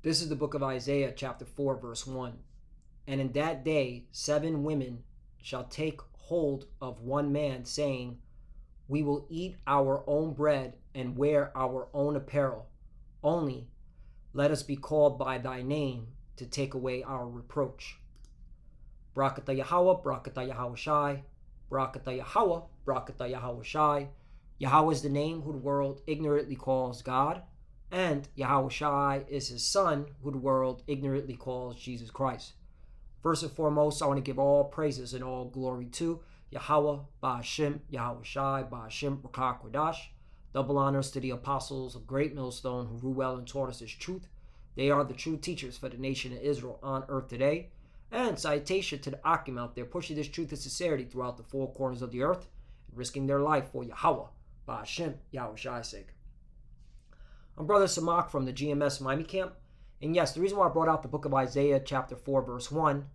This is the book of Isaiah, chapter 4, verse 1. And in that day 7 women shall take hold of one man, saying, we will eat our own bread and wear our own apparel. Only let us be called by thy name to take away our reproach. Brakata Yahweh, Brakata Yahweh Shai, Brakata Yahweh, Brakata Yahweh Shai. Yahweh is the name who the world ignorantly calls God, and Yahweh Shai is his son who the world ignorantly calls Jesus Christ. First and foremost, I want to give all praises and all glory to Yahweh, Ba'ashem, Yahweh Shai, Ba'ashem, Rakah Kodash. Double honors to the apostles of Great Millstone who rule well and taught us his truth. They are the true teachers for the nation of Israel on earth today. And citation to the Akim out there pushing this truth and sincerity throughout the 4 corners of the earth, risking their life for Yahweh, Ba'ashem, Yahweh Shai's sake. I'm Brother Samak from the GMS Miami camp. And yes, the reason why I brought out the book of Isaiah chapter 4 verse 1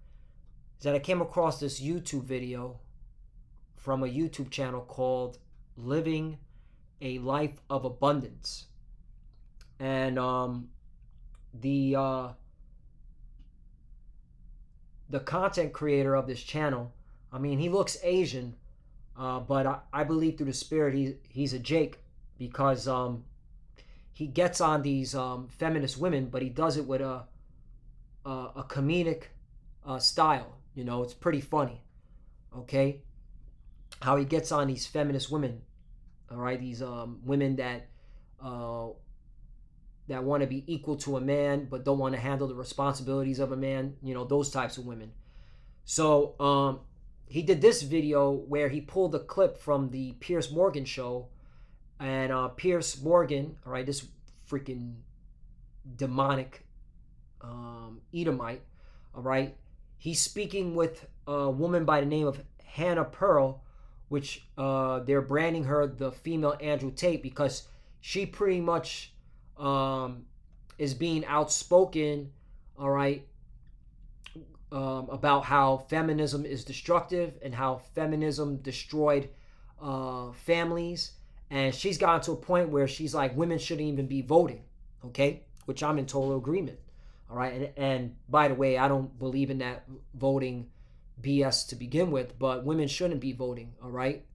is that I came across this YouTube video from a YouTube channel called Living a Life of Abundance. And the content creator of this channel, I mean, he looks Asian, but I believe through the spirit he's a Jake, because he gets on these feminist women, but he does it with a comedic style. You know, it's pretty funny, okay? How he gets on these feminist women, all right? These women that want to be equal to a man, but don't want to handle the responsibilities of a man. You know, those types of women. So he did this video where he pulled a clip from the Piers Morgan show. And Piers Morgan, all right, this freaking demonic Edomite, all right, he's speaking with a woman by the name of Hannah Pearl, which they're branding her the female Andrew Tate, because she pretty much is being outspoken, all right, about how feminism is destructive and how feminism destroyed families. And she's gotten to a point where she's like, women shouldn't even be voting, okay? Which I'm in total agreement, all right? And by the way, I don't believe in that voting BS to begin with, but women shouldn't be voting, all right?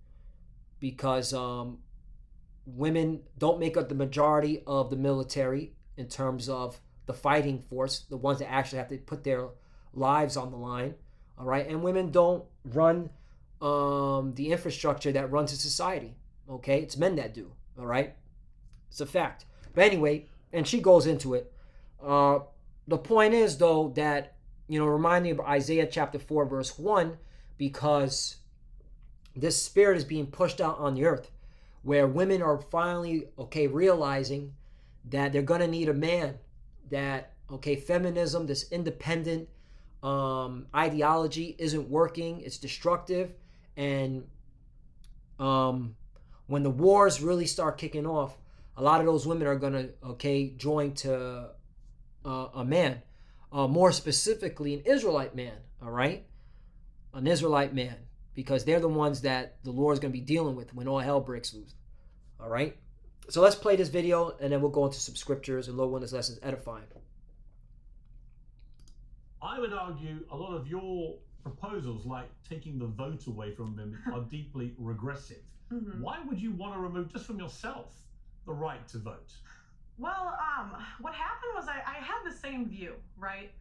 Because women don't make up the majority of the military in terms of the fighting force, the ones that actually have to put their lives on the line, all right? And women don't run the infrastructure that runs a society. Okay, it's men that do, all right? It's a fact. But anyway, and she goes into it. The point is, though, that, you know, remind me of Isaiah chapter 4, verse 1, because this spirit is being pushed out on the earth, where women are finally, okay, realizing that they're going to need a man, that, okay, feminism, this independent ideology isn't working, it's destructive, and when the wars really start kicking off, a lot of those women are going to, okay, join to a man. More specifically, an Israelite man, all right? An Israelite man, because they're the ones that the Lord is going to be dealing with when all hell breaks loose, all right? So let's play this video, and then we'll go into some scriptures, and Lord, when this lesson is edifying. I would argue a lot of your proposals, like taking the vote away from women, are deeply regressive. Mm-hmm. Why would you want to remove, just from yourself, the right to vote? Well, what happened was I had the same view, right?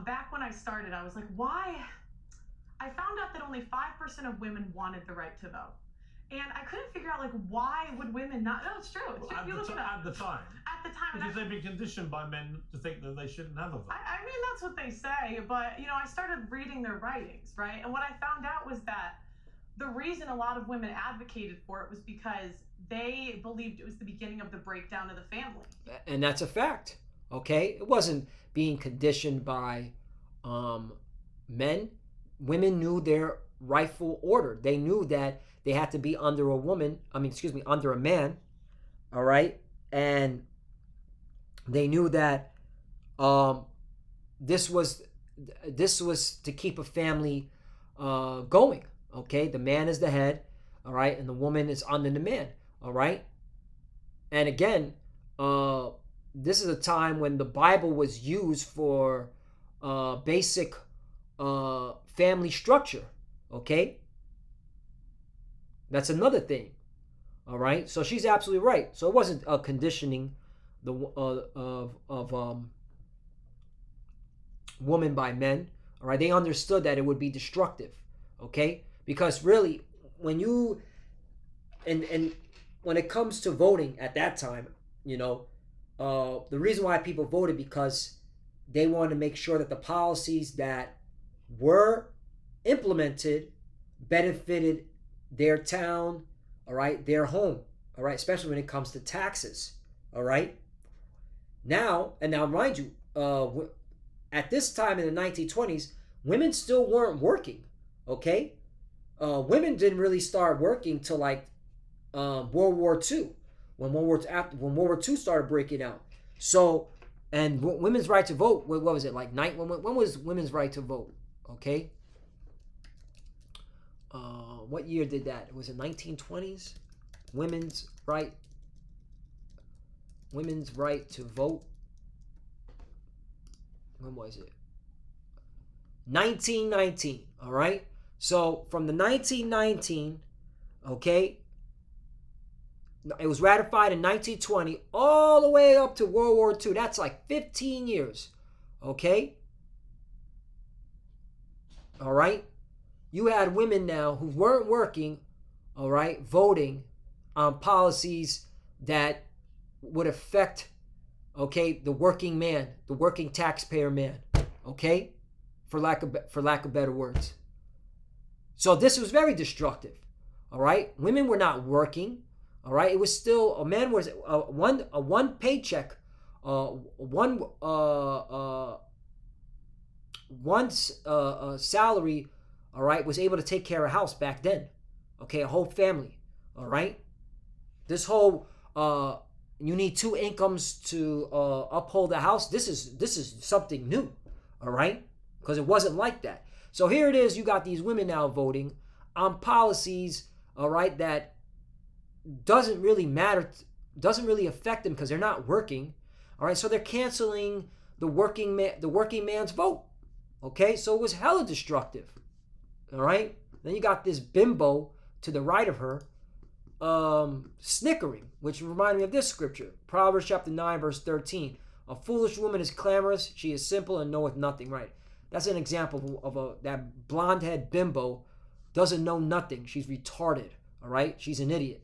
Back when I started, I was like, why? I found out that only 5% of women wanted the right to vote. And I couldn't figure out, like, why would women not? No, it's true. It's true. At the time. At the time. Because they've been conditioned by men to think that they shouldn't have a vote. I mean, that's what they say. But, you know, I started reading their writings, right? And what I found out was that the reason a lot of women advocated for it was because they believed it was the beginning of the breakdown of the family. And that's a fact, okay? It wasn't being conditioned by men. Women knew their rightful order. They knew that they had to be under under a man, all right? And they knew that this was to keep a family going. Okay, the man is the head, all right, and the woman is under the man, all right. And again, this is a time when the Bible was used for basic family structure. Okay, that's another thing. All right, so she's absolutely right. So it wasn't a conditioning of women by men. All right, they understood that it would be destructive. Okay, because really, when you and when it comes to voting at that time, the reason why people voted because they wanted to make sure that the policies that were implemented benefited their town, all right, their home, all right, especially when it comes to taxes, all right. Now mind you, at this time in the 1920s, women still weren't working, okay. Women didn't really start working till like World War II, when World War II started breaking out. So, and women's right to vote, what was it like? When was women's right to vote? Okay. What year did that? Was it 1920s? Women's right to vote. When was it? 1919. All right. So from the 1919, okay, it was ratified in 1920 all the way up to World War II. That's like 15 years. Okay? All right? You had women now who weren't working, all right, voting on policies that would affect, okay, the working man, the working taxpayer man, okay? For lack of better words. So this was very destructive. All right? Women were not working. All right, it was still a man was one paycheck, one salary. All right, was able to take care of a house back then. Okay, a whole family. All right, this whole you need two incomes to uphold the house. This is something new. All right, because it wasn't like that. So here it is. You got these women now voting on policies. All right, that doesn't really matter, doesn't really affect them because they're not working. All right, so they're canceling the working man's vote. Okay, so it was hella destructive. All right, then you got this bimbo to the right of her, snickering, which reminded me of this scripture, Proverbs chapter 9 verse 13. A foolish woman is clamorous; she is simple and knoweth nothing. Right, that's an example of that blonde head bimbo doesn't know nothing. She's retarded. All right, she's an idiot.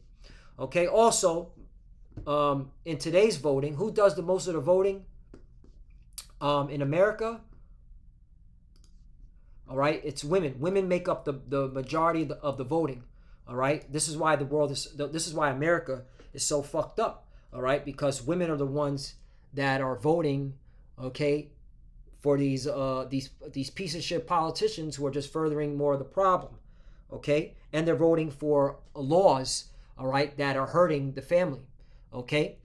Okay, also, in today's voting, who does the most of the voting in America? All right, it's women. Women make up the majority of the voting. All right, this is why this is why America is so fucked up. All right, because women are the ones that are voting, okay, for these piece of shit politicians who are just furthering more of the problem. Okay, and they're voting for laws, all right, that are hurting the family. Okay,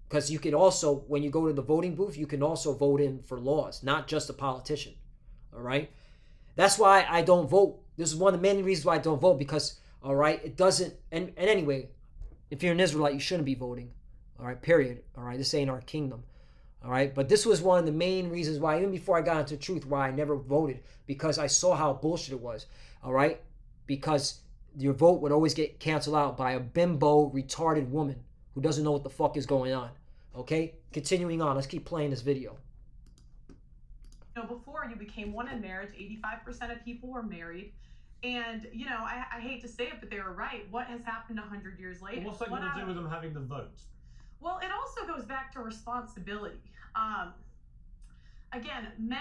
because you can also, when you go to the voting booth, you can also vote in for laws, not just a politician. All right, that's why I don't vote. This is one of the many reasons why I don't vote, because, all right, it doesn't, and anyway, if you're an Israelite, you shouldn't be voting. All right, period. All right, this ain't our kingdom. All right, but this was one of the main reasons why, even before I got into truth, why I never voted, because I saw how bullshit it was. All right, because your vote would always get canceled out by a bimbo, retarded woman who doesn't know what the fuck is going on. Okay, continuing on, let's keep playing this video. Before you became one in marriage, 85% of people were married. And, I hate to say it, but they were right. What has happened 100 years later? Well, what's that going to do with them having the vote? Well, it also goes back to responsibility. Again, men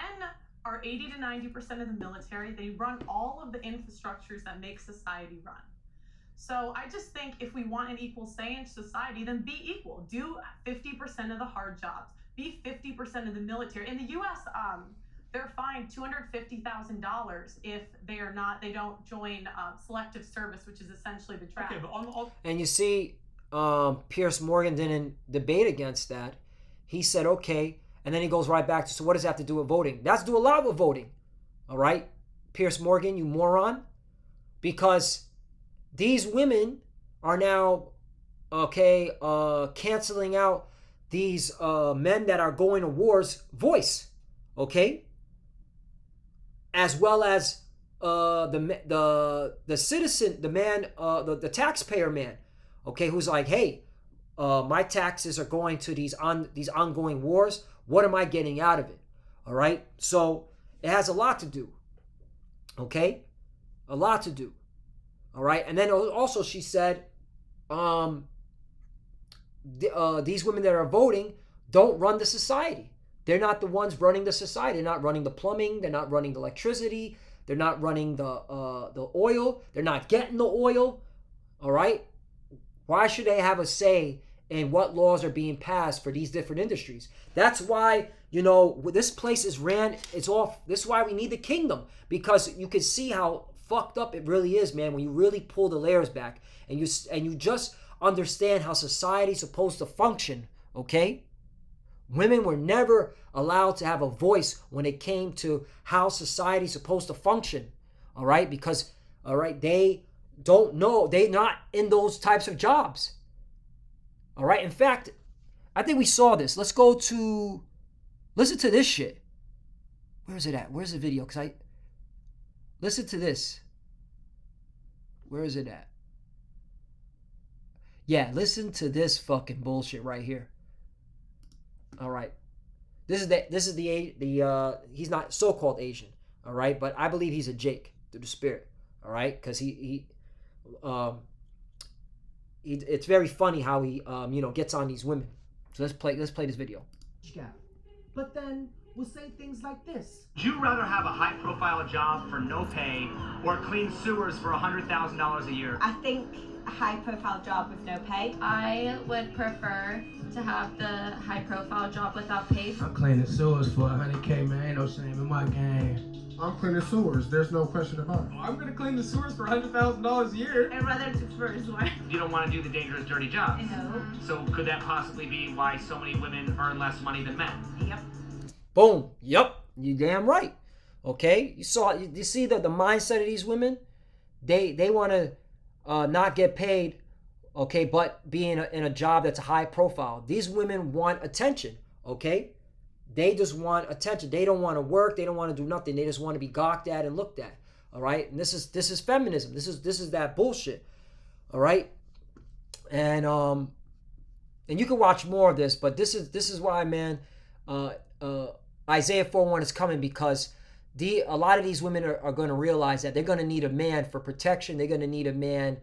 are 80 to 90% of the military. They run all of the infrastructures that make society run. So I just think if we want an equal say in society, then be equal. Do 50% of the hard jobs. Be 50% of the military. In the U.S., they're fined $250,000 if they don't join selective service, which is essentially the draft. Okay, but and you see, Pierce Morgan didn't debate against that. He said, okay, and then he goes right back to, so what does that have to do with voting? That's to do a lot with voting. All right, Pierce Morgan, you moron. Because these women are now okay, canceling out these men that are going to wars voice, okay, as well as the citizen, the man, the taxpayer man, okay, who's like, hey, my taxes are going to these ongoing wars. What am I getting out of it? All right, so it has a lot to do, okay, a lot to do. All right, and then also she said, these women that are voting don't run the society. They're not the ones running the society. They're not running the plumbing. They're not running the electricity. They're not running the oil. They're not getting the oil. All right? Why should they have a say in what laws are being passed for these different industries? That's why, this place is ran. It's off. This is why we need the kingdom, because you can see how fucked up it really is, man, when you really pull the layers back and you just understand how society's supposed to function, okay? Women were never allowed to have a voice when it came to how society's supposed to function, all right? Because, all right, they don't know. They're not in those types of jobs, all right? In fact, I think we saw this. Let's go to, listen to this shit. Where is it at? Where's the video? Listen to this. Where is it at? Yeah, listen to this fucking bullshit right here. All right. This is the he's not so-called Asian, all right? But I believe he's a Jake through the spirit, all right? Cuz it's very funny how he gets on these women. So let's play this video. But then we'll say things like this. Would you rather have a high-profile job for no pay or clean sewers for $100,000 a year? I think a high-profile job with no pay. I would prefer to have the high-profile job without pay. I'm cleaning sewers for $100K, man. Ain't no shame in my game. I'm cleaning sewers. There's no question about it. I'm gonna clean the sewers for $100,000 a year. I'd rather do first one. You don't want to do the dangerous, dirty job. No. So could that possibly be why so many women earn less money than men? Yep. Boom. Yep. You damn right. Okay. You see the mindset of these women. They want to not get paid. Okay, but be in a job that's a high profile. These women want attention. Okay, they just want attention. They don't want to work. They don't want to do nothing. They just want to be gawked at and looked at. All right, and this is feminism. This is that bullshit. All right, and you can watch more of this, but this is why, man. Isaiah 4:1 is coming, because a lot of these women are going to realize that they're going to need a man for protection. They're going to need a man,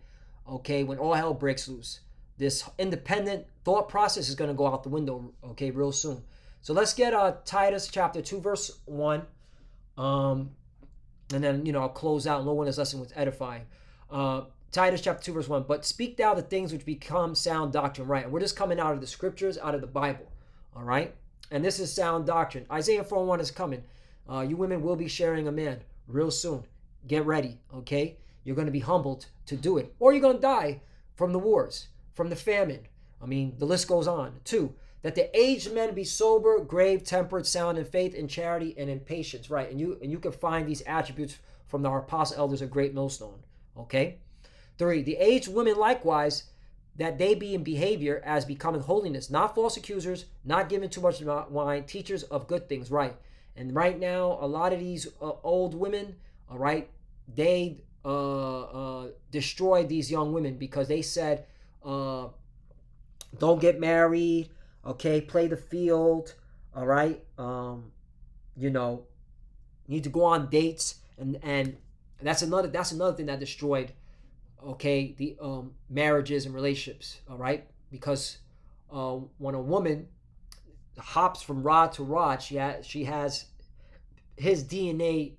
okay, when all hell breaks loose. This independent thought process is going to go out the window, okay, real soon. So let's get Titus chapter 2, verse 1. And then, I'll close out. Lord, when this lesson was edifying. Titus chapter 2, verse 1. But speak thou the things which become sound doctrine, right? And we're just coming out of the scriptures, out of the Bible, all right? And this is sound doctrine. Isaiah 4:1 is coming. You women will be sharing a man real soon. Get ready, okay? You're going to be humbled to do it. Or you're going to die from the wars, from the famine. I mean, the list goes on. 2, that the aged men be sober, grave, temperate, sound in faith, in charity, and in patience. Right, and you can find these attributes from our apostle elders of Great Millstone. Okay? 3, the aged women likewise, that they be in behavior as becoming holiness, not false accusers, not giving too much wine, teachers of good things. Right. And right now, a lot of these old women, all right, they destroyed these young women because they said, don't get married, okay, play the field, all right, need to go on dates, and that's another thing that destroyed, okay, the marriages and relationships, all right, because when a woman hops from rod to rod, she has his DNA,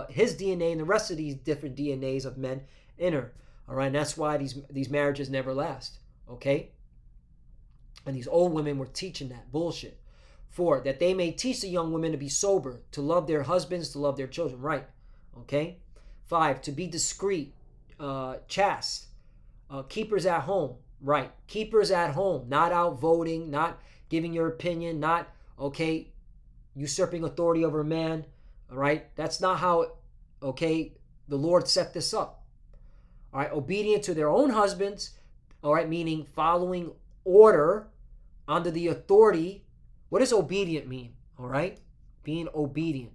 his DNA and the rest of these different DNAs of men in her, all right, and that's why these marriages never last, okay, and these old women were teaching that bullshit. 4, that they may teach the young women to be sober, to love their husbands, to love their children, right, okay. 5, to be discreet, chaste, keepers at home, right? Keepers at home, not out voting, not giving your opinion, not, okay, usurping authority over a man, all right? That's not how, okay, the Lord set this up, All right, obedient to their own husbands. All right, meaning following order under the authority. What does obedient mean? All right, being obedient.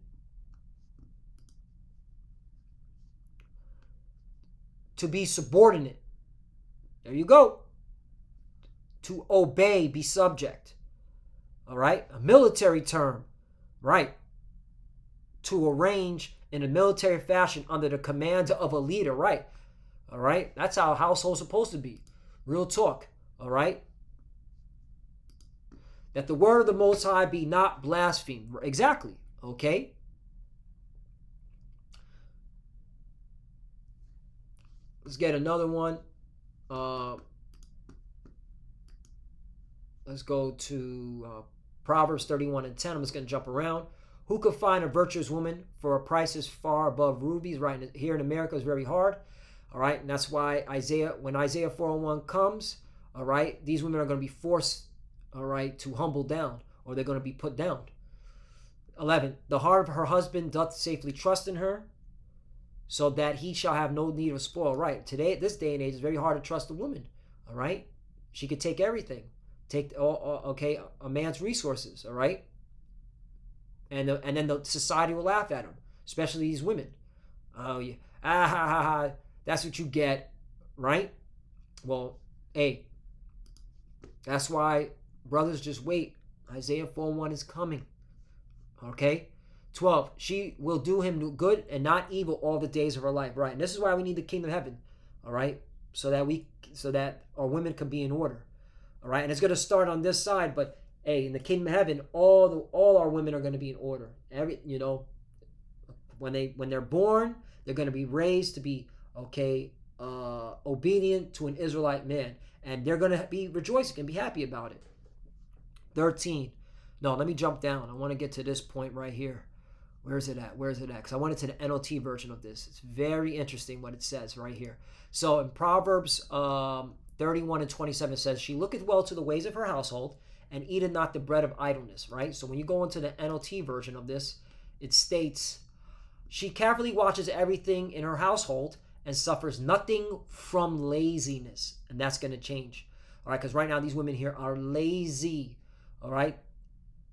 To be subordinate. There you go. To obey, be subject. All right, a military term. Right. To arrange in a military fashion under the command of a leader. Right. All right, that's how a household's supposed to be. Real talk. All right. That the word of the Most High be not blasphemed. Exactly. Okay. Let's get another one. Let's go to Proverbs 31:10. I'm just going to jump around. Who could find a virtuous woman for a price is far above rubies? Right here in America is very hard. All right, and that's why when Isaiah 4:1 comes, all right, these women are going to be forced, all right, to humble down, or they're going to be put down. 11. The heart of her husband doth safely trust in her, so that he shall have no need of spoil. Right. Today, this day and age, it's very hard to trust a woman. All right. She could take everything. Take a man's resources. All right. And then the society will laugh at him, especially these women. Oh yeah, that's what you get, right? Well, hey, that's why brothers just wait. Isaiah 4:1 is coming. Okay. 12, she will do him good and not evil all the days of her life. Right. And this is why we need the kingdom of heaven. All right. So that our women can be in order. All right. And it's going to start on this side, but hey, in the kingdom of heaven, all our women are going to be in order. When they're born, they're going to be raised to be obedient to an Israelite man, and they're going to be rejoicing and be happy about it. 13. No, let me jump down. I want to get to this point right here. Where is it at? Because I went into the NLT version of this. It's very interesting what it says right here. So in Proverbs 31:27, it says, she looketh well to the ways of her household, and eateth not the bread of idleness, right? So when you go into the NLT version of this, it states, she carefully watches everything in her household and suffers nothing from laziness. And that's going to change, all right? Because right now these women here are lazy, all right?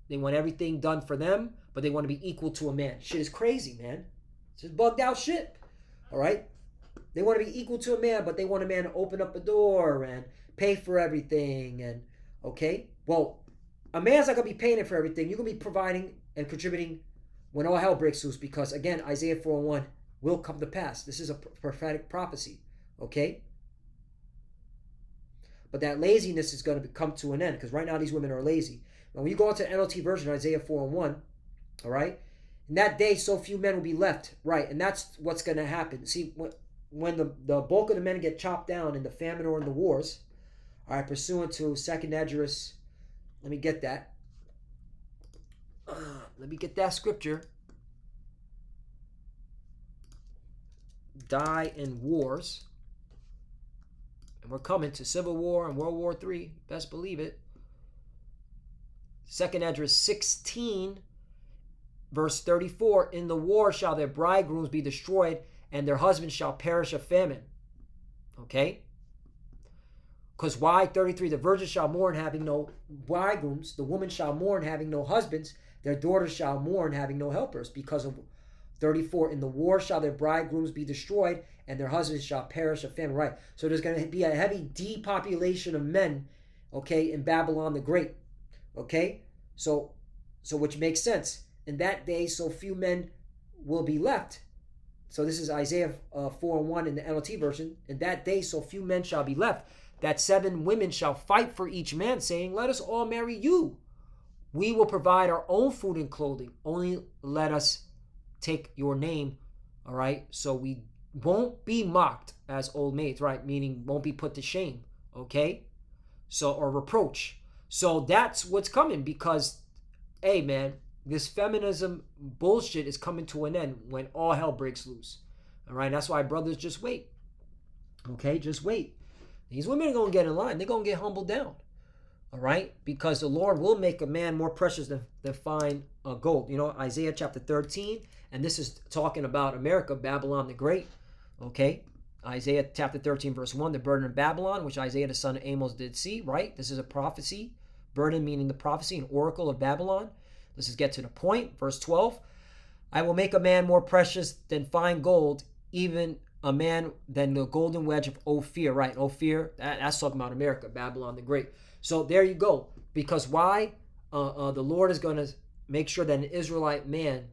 They want everything done for them, but they want to be equal to a man. Shit is crazy, man. It's just bugged out shit, all right? They want to be equal to a man, but they want a man to open up a door and pay for everything. And okay, well, a man's not going to be paying for everything. You're going to be providing and contributing when all hell breaks loose, because again, Isaiah 4:1 will come to pass. This is a prophetic prophecy, okay? But that laziness is going to come to an end, because right now these women are lazy. Now, when you go into the NLT version, Isaiah 4:1, all right? In that day, so few men will be left, right? And that's what's going to happen. See, when the bulk of the men get chopped down in the famine or in the wars, all right, pursuant to 2nd Esdras, let me get that. Let me get that scripture. Die in wars. And we're coming to Civil War and World War III. Best believe it. 2nd Esdras 16, verse 34. In the war shall their bridegrooms be destroyed, and their husbands shall perish of famine. Okay? Because why? 33. The virgins shall mourn, having no bridegrooms. The woman shall mourn, having no husbands. Their daughters shall mourn, having no helpers. Because of 34. In the war shall their bridegrooms be destroyed, and their husbands shall perish of famine. Right. So there's going to be a heavy depopulation of men, okay, in Babylon the Great. Okay? So which makes sense. In that day, so few men will be left. So this is Isaiah 4:1 in the NLT version. In that day, so few men shall be left, that 7 women shall fight for each man, saying, let us all marry you. We will provide our own food and clothing. Only let us take your name, all right? So we won't be mocked as old maids, right? Meaning won't be put to shame, okay? So, or reproach. So that's what's coming, because, hey, man, this feminism bullshit is coming to an end when all hell breaks loose, all right? That's why brothers just wait, okay? Just wait. These women are going to get in line. They're going to get humbled down, all right? Because the Lord will make a man more precious than fine gold. You know, Isaiah chapter 13, and this is talking about America, Babylon the Great, okay? Isaiah chapter 13, verse 1, the burden of Babylon, which Isaiah the son of Amos did see, right? This is a prophecy. Burden meaning the prophecy, an oracle of Babylon. Let's just get to the point. Verse 12, I will make a man more precious than fine gold, even a man than the golden wedge of Ophir, right? Ophir, that's talking about America, Babylon the Great. So there you go. Because why? The Lord is going to make sure that an Israelite man,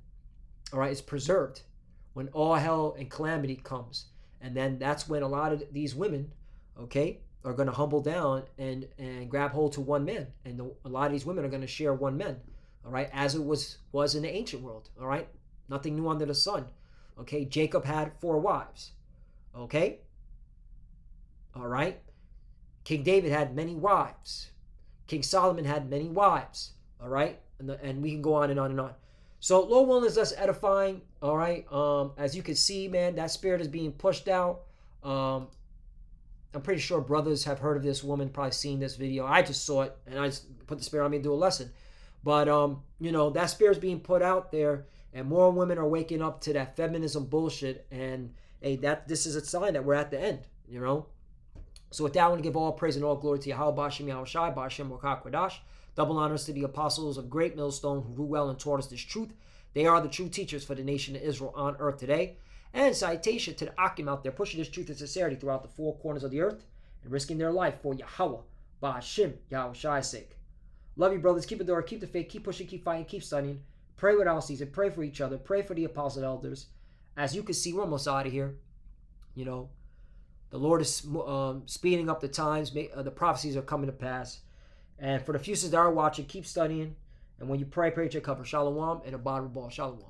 all right, is preserved when all hell and calamity comes. And then that's when a lot of these women, okay, are going to humble down and grab hold to one man. And a lot of these women are going to share one man, all right, as it was in the ancient world, all right? Nothing new under the sun, okay? Jacob had 4 wives, okay? All right? King David had many wives. King Solomon had many wives, all right? And we can go on and on and on. So, Lord willing, is us edifying, all right? As you can see, man, that spirit is being pushed out. I'm pretty sure brothers have heard of this woman, probably seen this video. I just saw it, and I just put the spirit on me to do a lesson. But, you know, that spirit is being put out there, and more women are waking up to that feminism bullshit. And, hey, this is a sign that we're at the end, you know? So with that, I want to give all praise and all glory to Yahweh, Ba'ashem Yahushai, Ba'ashem Ruach HaKodesh. Double honors to the apostles of Great Millstone who grew well and taught us this truth. They are the true teachers for the nation of Israel on earth today. And citation to the Akim out there pushing this truth and sincerity throughout the 4 corners of the earth and risking their life for Yahweh, Ba'ashem Yahushai's sake. Love you, brothers. Keep it door, keep the faith, keep pushing, keep fighting, keep studying. Pray without ceasing. Pray for each other. Pray for the apostle elders. As you can see, we're almost out of here. You know, the Lord is speeding up the times. The prophecies are coming to pass. And for the few that are watching, keep studying. And when you pray, pray to cover. Shalom and a bottom ball. Shalom.